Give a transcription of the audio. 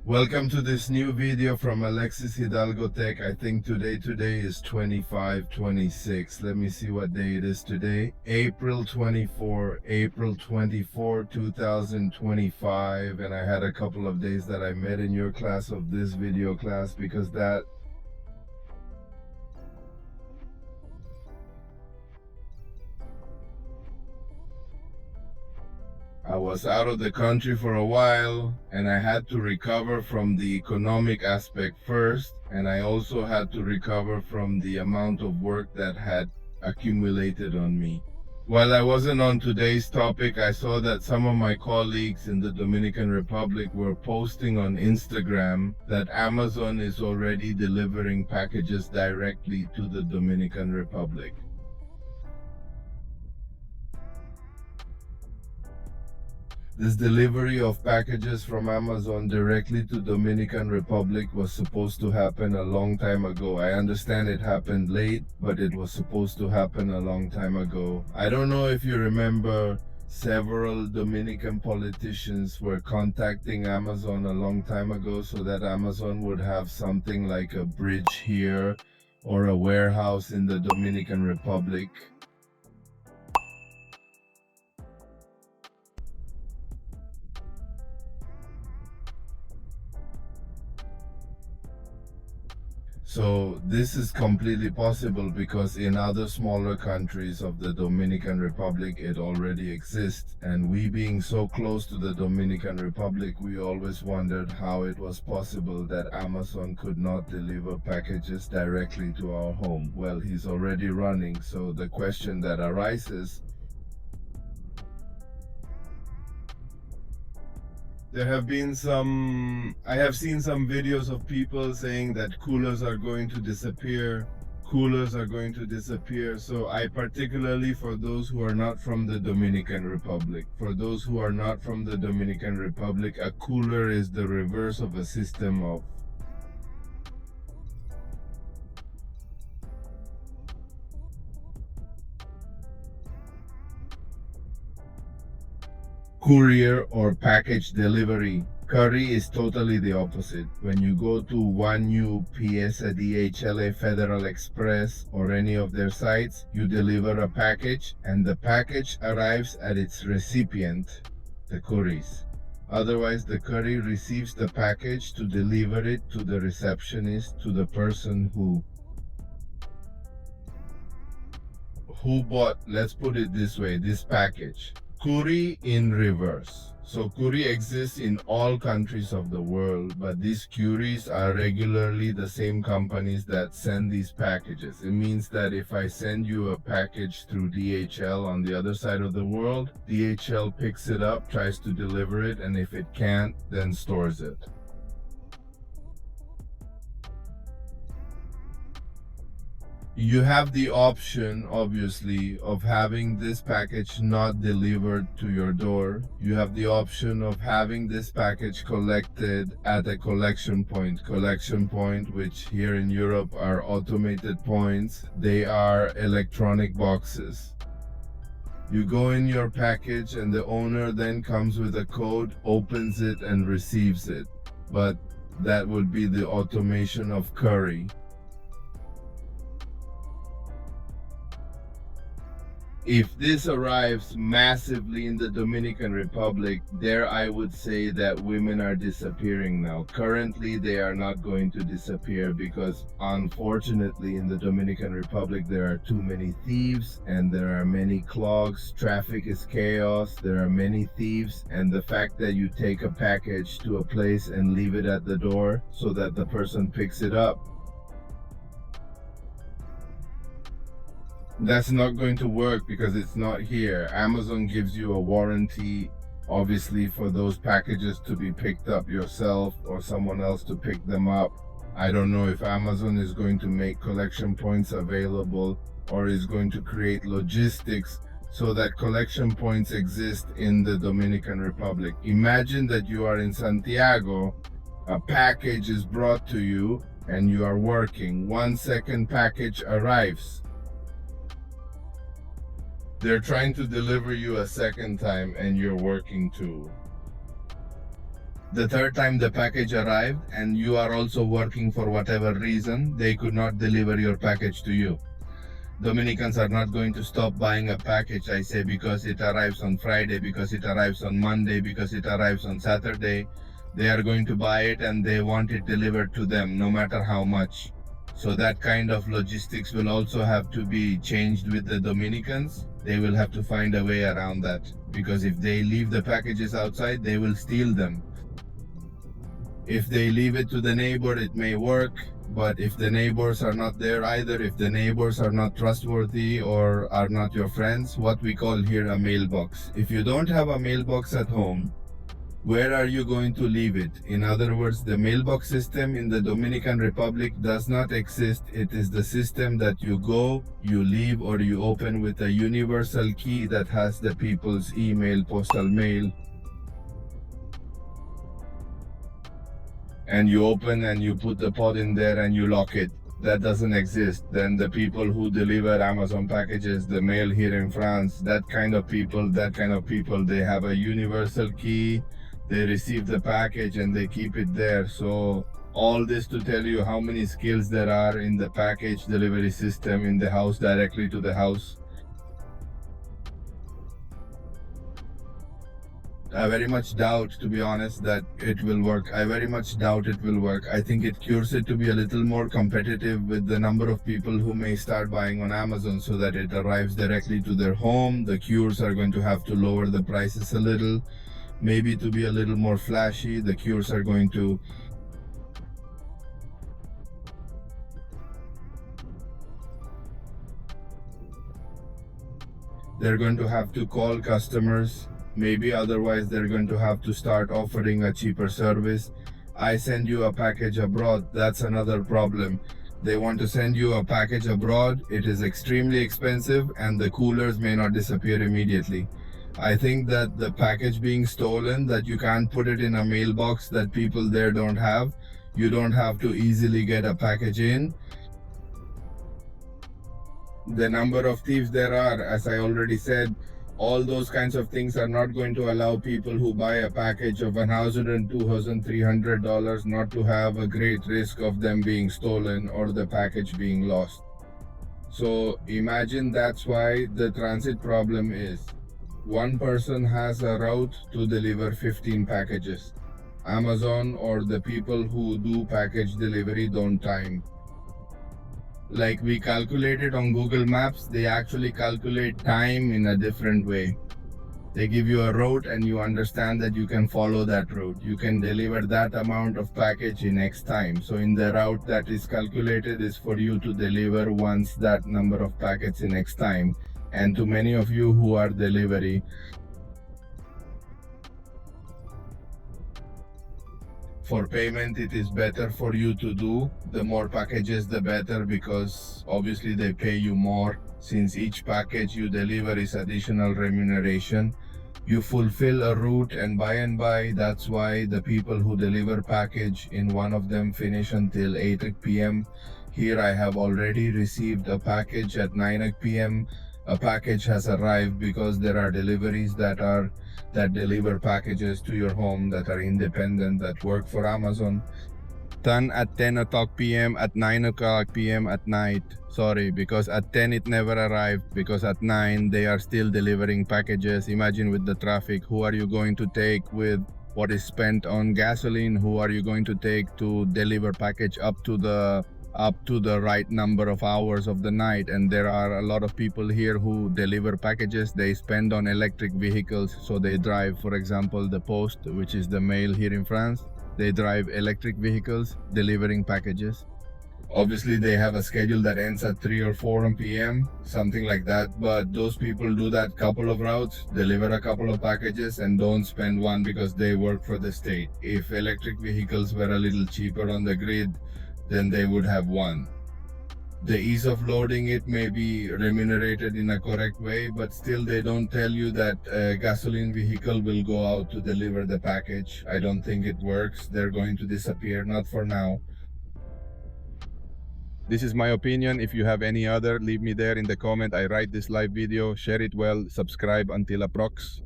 Welcome to this new video from Alexis Hidalgo Tech. I think today is 25/26. Let me see what day it is today. April 24, 2025. And I had a couple of days that I met in your class of this video class because I was out of the country for a while and I had to recover from the economic aspect first, and I also had to recover from the amount of work that had accumulated on me. While I wasn't on today's topic, I saw that some of my colleagues in the Dominican Republic were posting on Instagram that Amazon is already delivering packages directly to the Dominican Republic. This delivery of packages from Amazon directly to Dominican Republic was supposed to happen a long time ago. I understand it happened late, but it was supposed to happen a long time ago. I don't know if you remember, several Dominican politicians were contacting Amazon a long time ago so that Amazon would have something like a bridge here or a warehouse in the Dominican Republic. So this is completely possible because in other smaller countries of the Dominican Republic it already exists, and we being so close to the Dominican Republic, we always wondered how it was possible that Amazon could not deliver packages directly to our home. Well, he's already running, so the question that arises, I have seen some videos of people saying that coolers are going to disappear. So I particularly, for those who are not from the Dominican Republic, a cooler is the reverse of a system of courier or package delivery. Curry is totally the opposite. When you go to One UPS, DHL, Federal Express, or any of their sites, you deliver a package and the package arrives at its recipient, the couriers. Otherwise, the courier receives the package to deliver it to the receptionist, to the person who bought, let's put it this way, this package. Courier in reverse. So courier exists in all countries of the world, but these couriers are regularly the same companies that send these packages. It means that if I send you a package through DHL on the other side of the world, DHL picks it up, tries to deliver it, and if it can't, then stores it. You have the option, obviously, of having this package not delivered to your door. You have the option of having this package collected at a collection point. Which here in Europe are automated points. They are electronic boxes. You go in your package and the owner then comes with a code, opens it and receives it. But that would be the automation of Curry. If this arrives massively in the Dominican Republic, there I would say that women are disappearing now. Currently, they are not going to disappear because unfortunately in the Dominican Republic there are too many thieves and there are many clogs. Traffic is chaos. There are many thieves, and the fact that you take a package to a place and leave it at the door so that the person picks it up, that's not going to work because it's not here. Amazon gives you a warranty, obviously, for those packages to be picked up yourself or someone else to pick them up. I don't know if Amazon is going to make collection points available or is going to create logistics so that collection points exist in the Dominican Republic. Imagine that you are in Santiago, a package is brought to you and you are working. 1 second package arrives. They're trying to deliver you a second time and you're working too. The third time the package arrived and you are also working for whatever reason, they could not deliver your package to you. Dominicans are not going to stop buying a package, I say, because it arrives on Friday, because it arrives on Monday, because it arrives on Saturday. They are going to buy it and they want it delivered to them no matter how much. So that kind of logistics will also have to be changed with the Dominicans. They will have to find a way around that, because if they leave the packages outside, they will steal them. If they leave it to the neighbor, it may work, but if the neighbors are not there either, if the neighbors are not trustworthy or are not your friends, what we call here a mailbox. If you don't have a mailbox at home, where are you going to leave it? In other words, the mailbox system in the Dominican Republic does not exist. It is the system that you go, you leave, or you open with a universal key that has the people's email, postal mail, and you open and you put the pod in there and you lock it. That doesn't exist. Then the people who deliver Amazon packages, the mail here in France, that kind of people, they have a universal key. They receive the package and they keep it there. So all this to tell you how many skills there are in the package delivery system in the house, directly to the house. I very much doubt, to be honest, that it will work. I very much doubt it will work. I think it cures it to be a little more competitive with the number of people who may start buying on Amazon so that it arrives directly to their home. The cures are going to have to lower the prices a little, maybe to be a little more flashy. The cures are going to they're going to have to call customers. Maybe otherwise they're going to have to start offering a cheaper service. I send you a package abroad. That's another problem. They want to send you a package abroad. It is extremely expensive and the coolers may not disappear immediately. I think that the package being stolen, that you can't put it in a mailbox that people there don't have. You don't have to easily get a package in. The number of thieves there are, as I already said, all those kinds of things are not going to allow people who buy a package of $1,000 and $2,300 not to have a great risk of them being stolen or the package being lost. So imagine that's why the transit problem is. One person has a route to deliver 15 packages. Amazon or the people who do package delivery don't time. Like we calculated on Google Maps, they actually calculate time in a different way. They give you a route and you understand that you can follow that route. You can deliver that amount of package in X time. So in the route that is calculated is for you to deliver once that number of packets in X time. And to many of you who are delivery, for payment, it is better for you to do. The more packages, the better, because obviously they pay you more. Since each package you deliver is additional remuneration, you fulfill a route, and by that's why the people who deliver package in one of them finish until 8 p.m. Here I have already received a package at 9 p.m. A package has arrived because there are deliveries that deliver packages to your home that are independent, that work for Amazon. Done at 10 o'clock p.m. at 9 o'clock p.m. at night. Sorry, because at 10 it never arrived, because at 9 they are still delivering packages. Imagine with the traffic, who are you going to take with what is spent on gasoline? Who are you going to take to deliver package up to the right number of hours of the night? And there are a lot of people here who deliver packages. They spend on electric vehicles, so they drive, for example, the Post, which is the mail here in France. They drive electric vehicles delivering packages. Obviously they have a schedule that ends at 3 or 4 p.m., something like that, but those people do that couple of routes, deliver a couple of packages, and don't spend one because they work for the state. If electric vehicles were a little cheaper on the grid, then they would have one. The ease of loading it may be remunerated in a correct way, but still they don't tell you that a gasoline vehicle will go out to deliver the package. I don't think it works. They're going to disappear, not for now. This is my opinion. If you have any other, leave me there in the comment. I write this live video. Share it well. Subscribe until approx.